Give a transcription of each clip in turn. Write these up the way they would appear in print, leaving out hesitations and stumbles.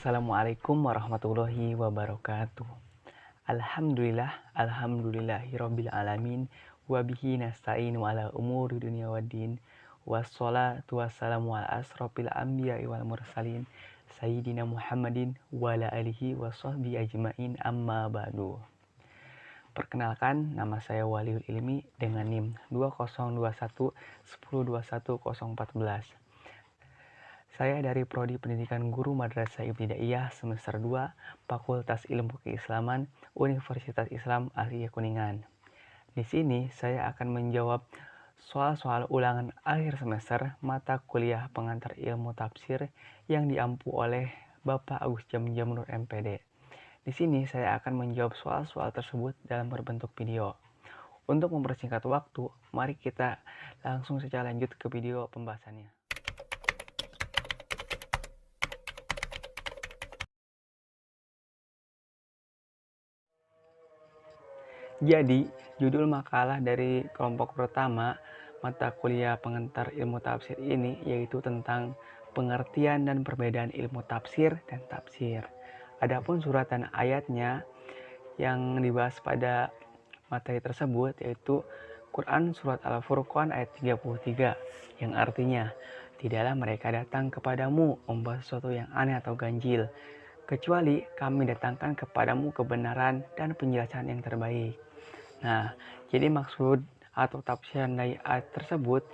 Assalamualaikum warahmatullahi wabarakatuh. Alhamdulillahirabbil alamin wa bihi nasta'inu ala umuri dunya waddin. Wassalatu wassalamu ala asrofil anbiya'i wal mursalin sayyidina Muhammadin wa ala alihi wa sahbihi ajmain amma ba'du. Perkenalkan, nama saya Waliul Ilmi dengan NIM 2021 1021 014. Saya dari Prodi Pendidikan Guru Madrasah Ibtidaiyah semester 2, Fakultas Ilmu Keislaman, Universitas Islam Asia Kuningan. Di sini saya akan menjawab soal-soal ulangan akhir semester mata kuliah pengantar ilmu tafsir yang diampu oleh Bapak Agus Jamnur MPD. Di sini saya akan menjawab soal-soal tersebut dalam berbentuk video. Untuk mempersingkat waktu, mari kita langsung saja lanjut ke video pembahasannya. Jadi, judul makalah dari kelompok pertama mata kuliah pengantar ilmu tafsir ini yaitu tentang pengertian dan perbedaan ilmu tafsir dan tafsir. Adapun suratan ayatnya yang dibahas pada materi tersebut yaitu Quran Surat Al-Furqan ayat 33 yang artinya, tidaklah mereka datang kepadamu membawa sesuatu yang aneh atau ganjil, kecuali kami datangkan kepadamu kebenaran dan penjelasan yang terbaik. Nah, jadi maksud atau tafsiran dari ayat tersebut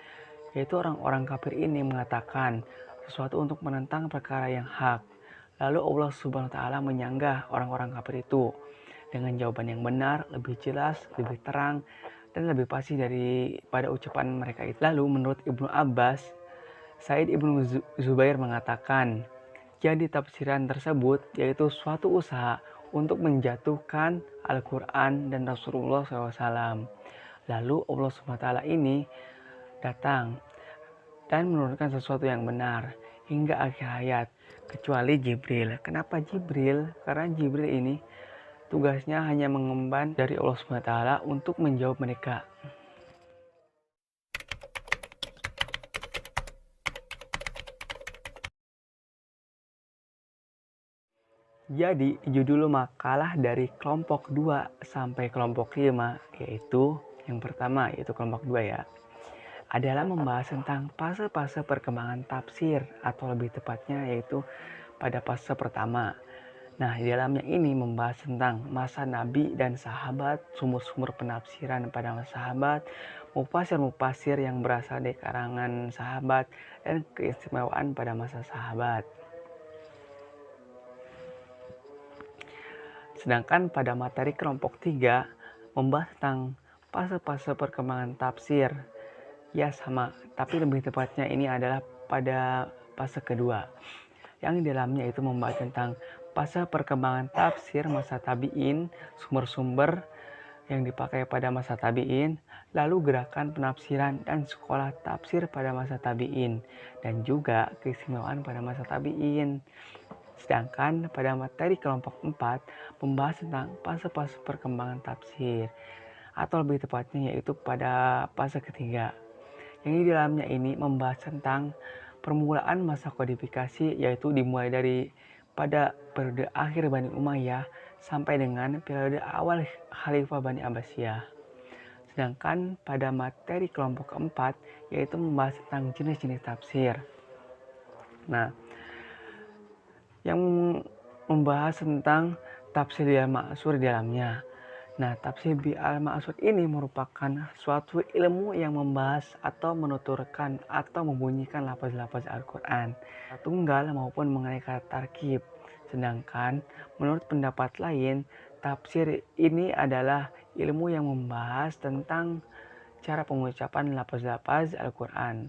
yaitu orang-orang kafir ini mengatakan sesuatu untuk menentang perkara yang hak. Lalu Allah Subhanahu wa taala menyanggah orang-orang kafir itu dengan jawaban yang benar, lebih jelas, lebih terang, dan lebih pasti daripada ucapan mereka itu. Lalu menurut Ibnu Abbas, Said Ibnu Zubair mengatakan, jadi tafsiran tersebut yaitu suatu usaha untuk menjatuhkan Al-Quran dan Rasulullah SAW. Lalu Allah SWT ini datang dan menurunkan sesuatu yang benar hingga akhir hayat, kecuali Jibril. Kenapa Jibril? Karena Jibril ini tugasnya hanya mengemban dari Allah SWT untuk menjawab mereka. Jadi, judul makalah dari kelompok 2 sampai kelompok 5 yaitu yang pertama yaitu kelompok 2 ya, adalah membahas tentang fase-fase perkembangan tafsir atau lebih tepatnya yaitu pada fase pertama. Nah, di dalamnya ini membahas tentang masa Nabi dan sahabat, sumber-sumber penafsiran pada masa sahabat, mufasir-mufasir yang berasal dari karangan sahabat, dan keistimewaan pada masa sahabat. Sedangkan pada materi kelompok 3 membahas tentang fase-fase perkembangan tafsir. Ya sama, tapi lebih tepatnya ini adalah pada fase kedua. Yang di dalamnya itu membahas tentang fase perkembangan tafsir masa tabi'in, sumber-sumber yang dipakai pada masa tabi'in, lalu gerakan penafsiran dan sekolah tafsir pada masa tabi'in, dan juga keistimewaan pada masa tabi'in. Sedangkan pada materi kelompok 4 membahas tentang fase-fase perkembangan tafsir, atau lebih tepatnya yaitu pada fase ketiga. Yang di dalamnya ini membahas tentang permulaan masa kodifikasi, yaitu dimulai dari pada periode akhir Bani Umayyah sampai dengan periode awal Khalifah Bani Abbasiyah. Sedangkan pada materi kelompok keempat yaitu membahas tentang jenis-jenis tafsir. Nah, yang membahas tentang tafsir al-ma'sur di dalamnya. Nah, tafsir al-ma'sur ini merupakan suatu ilmu yang membahas atau menuturkan atau membunyikan lafaz-lafaz Al-Quran tunggal maupun mengenai kata tarkib. Sedangkan menurut pendapat lain, tafsir ini adalah ilmu yang membahas tentang cara pengucapan lafaz-lafaz Al-Quran,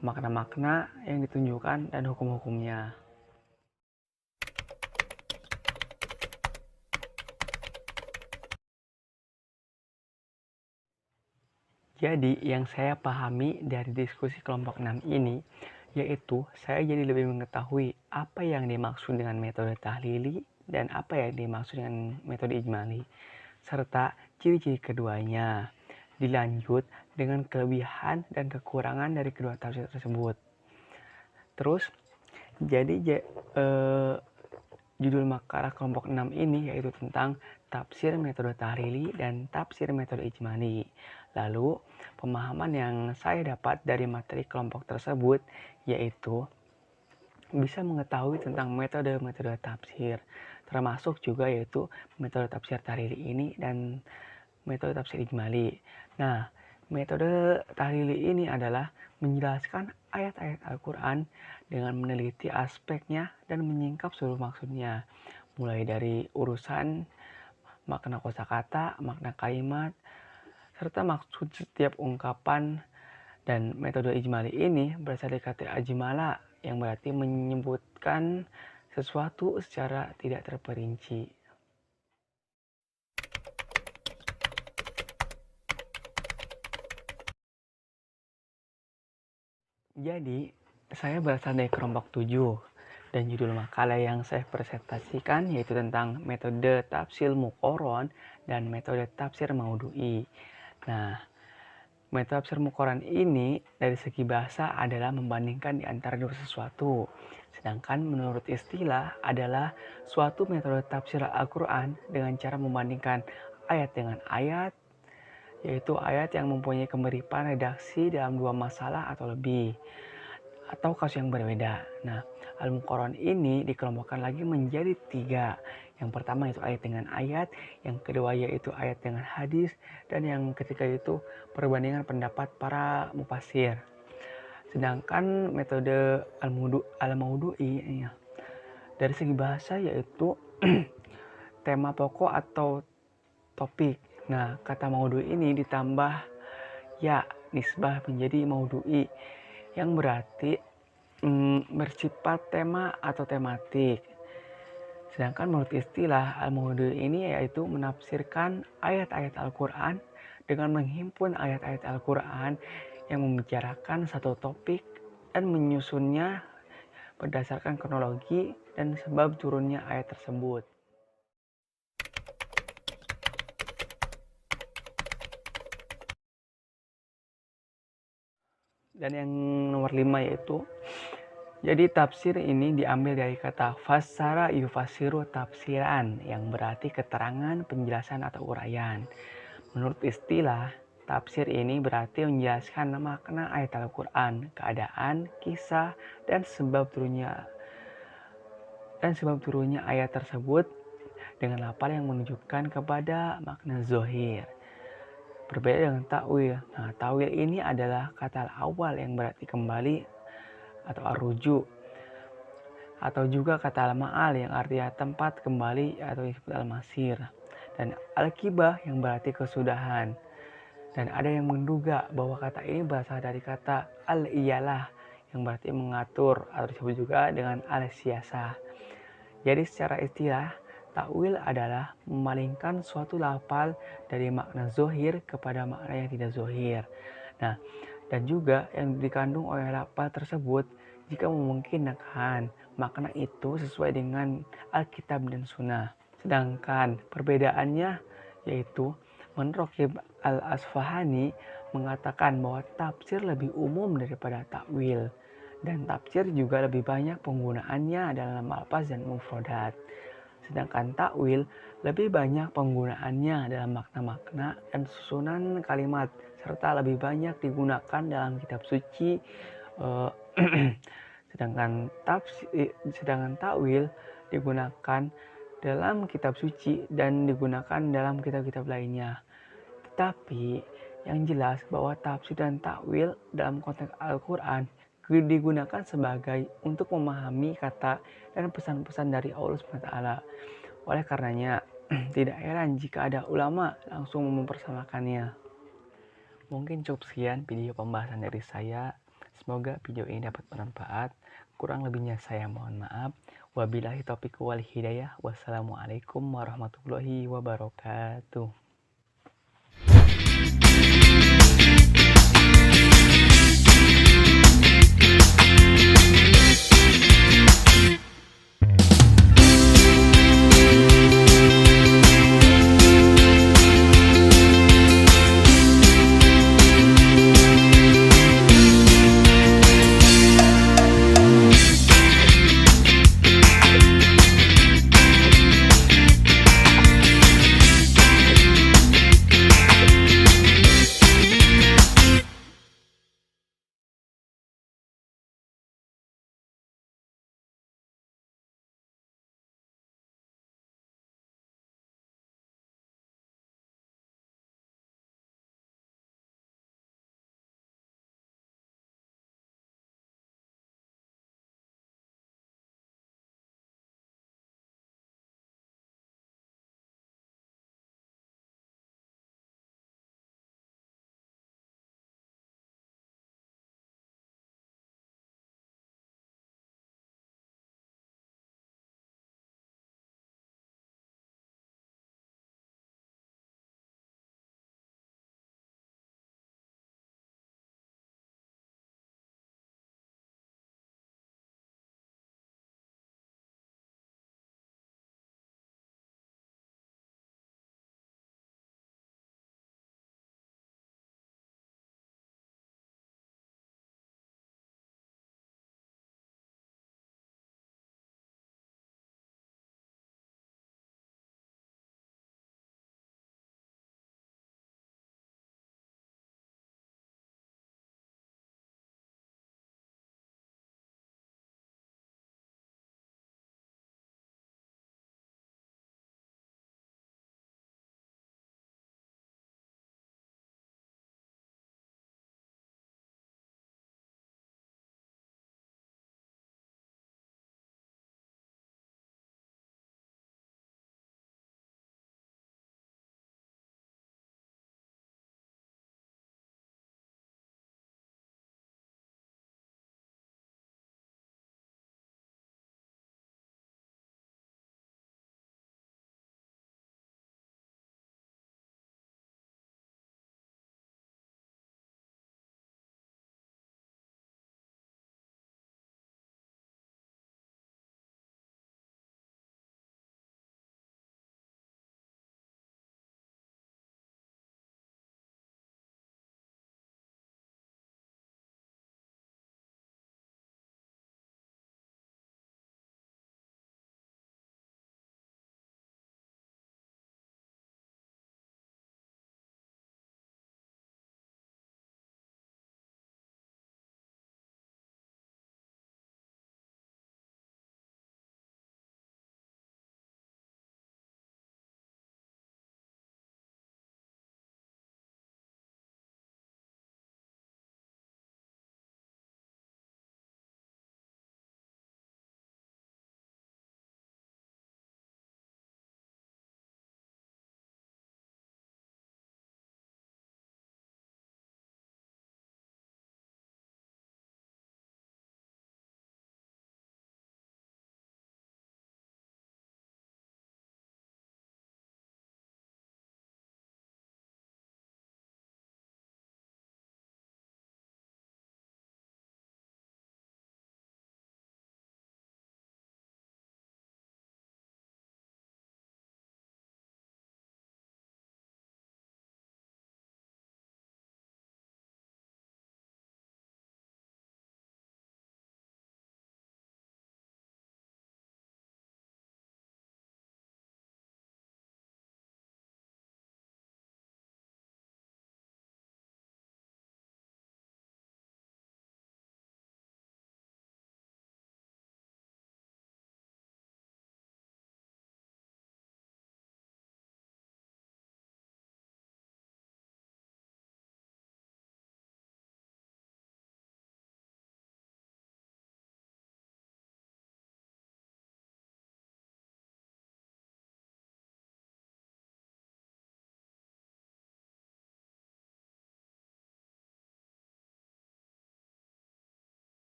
makna-makna yang ditunjukkan dan hukum-hukumnya. Jadi yang saya pahami dari diskusi kelompok 6 ini yaitu saya jadi lebih mengetahui apa yang dimaksud dengan metode tahlili dan apa yang dimaksud dengan metode ijmali, serta ciri-ciri keduanya. Dilanjut dengan kelebihan dan kekurangan dari kedua tafsir tersebut. Terus jadi Judul makalah kelompok 6 ini yaitu tentang tafsir metode tahlili dan tafsir metode ijmali. Lalu, pemahaman yang saya dapat dari materi kelompok tersebut yaitu bisa mengetahui tentang metode-metode tafsir, termasuk juga yaitu metode tafsir tahlili ini dan metode tafsir ijmali. Nah, metode tahlili ini adalah menjelaskan ayat-ayat Al-Quran dengan meneliti aspeknya dan menyingkap seluruh maksudnya, mulai dari urusan makna kosakata, makna kalimat, serta maksud setiap ungkapan. Dan metode ijmali ini berasal dari kata ajmala yang berarti menyebutkan sesuatu secara tidak terperinci. Jadi, saya berasal dari kelompok 7 dan judul makalah yang saya presentasikan yaitu tentang metode tafsir muqaron dan metode tafsir maudu'i. Nah, metode tafsir muqaron ini dari segi bahasa adalah membandingkan di antara dua sesuatu. Sedangkan menurut istilah adalah suatu metode tafsir Al-Quran dengan cara membandingkan ayat dengan ayat, yaitu ayat yang mempunyai kemiripan redaksi dalam dua masalah atau lebih, atau kasus yang berbeda. Nah, Al-Muqaron ini dikelompokkan lagi menjadi 3. Yang pertama itu ayat dengan ayat, yang kedua yaitu ayat dengan hadis, dan yang ketiga itu perbandingan pendapat para mufasir. Sedangkan metode al-maudu'i dari segi bahasa yaitu tema pokok atau topik. Nah, kata maudu'i ini ditambah ya nisbah menjadi maudu'i yang berarti bersifat tema atau tematik. Sedangkan menurut istilah al-maudu'i ini yaitu menafsirkan ayat-ayat Al-Quran dengan menghimpun ayat-ayat Al-Quran yang membicarakan satu topik dan menyusunnya berdasarkan kronologi dan sebab turunnya ayat tersebut. Dan yang nomor 5 yaitu, jadi tafsir ini diambil dari kata fassara yufasiru tafsiran yang berarti keterangan, penjelasan atau uraian. Menurut istilah, tafsir ini berarti menjelaskan makna ayat Al-Quran, keadaan, kisah, dan sebab turunnya ayat tersebut dengan lafal yang menunjukkan kepada makna zohir. Berbeda dengan ta'wil. Nah, ta'wil ini adalah kata awal yang berarti kembali atau arruju, atau juga kata al-ma'al yang artinya tempat kembali atau disebut al-masir, dan al-kibah yang berarti kesudahan. Dan ada yang menduga bahwa kata ini berasal dari kata al-iyalah yang berarti mengatur atau disebut juga dengan al-siyasah. Jadi secara istilah, takwil adalah memalingkan suatu lafal dari makna zohir kepada makna yang tidak zohir. Nah, dan juga yang dikandung oleh lafal tersebut jika memungkinkan makna itu sesuai dengan Alkitab dan Sunnah. Sedangkan perbedaannya yaitu menurut Raqib al-Asfahani mengatakan bahwa tafsir lebih umum daripada takwil. Dan tafsir juga lebih banyak penggunaannya dalam alfaz dan mufradat. Sedangkan takwil lebih banyak penggunaannya dalam makna-makna dan susunan kalimat, serta lebih banyak digunakan dalam kitab suci. Sedangkan takwil digunakan dalam kitab suci dan digunakan dalam kitab-kitab lainnya. Tetapi yang jelas bahwa tafsir dan takwil dalam konteks Al-Quran digunakan sebagai untuk memahami kata dan pesan-pesan dari Allah SWT. Oleh karenanya, tidak heran jika ada ulama langsung mempersamakannya. Mungkin cukup sekian video pembahasan dari saya. Semoga video ini dapat bermanfaat. Kurang lebihnya saya mohon maaf. Wabillahi taufiq wal hidayah. Wassalamualaikum warahmatullahi wabarakatuh.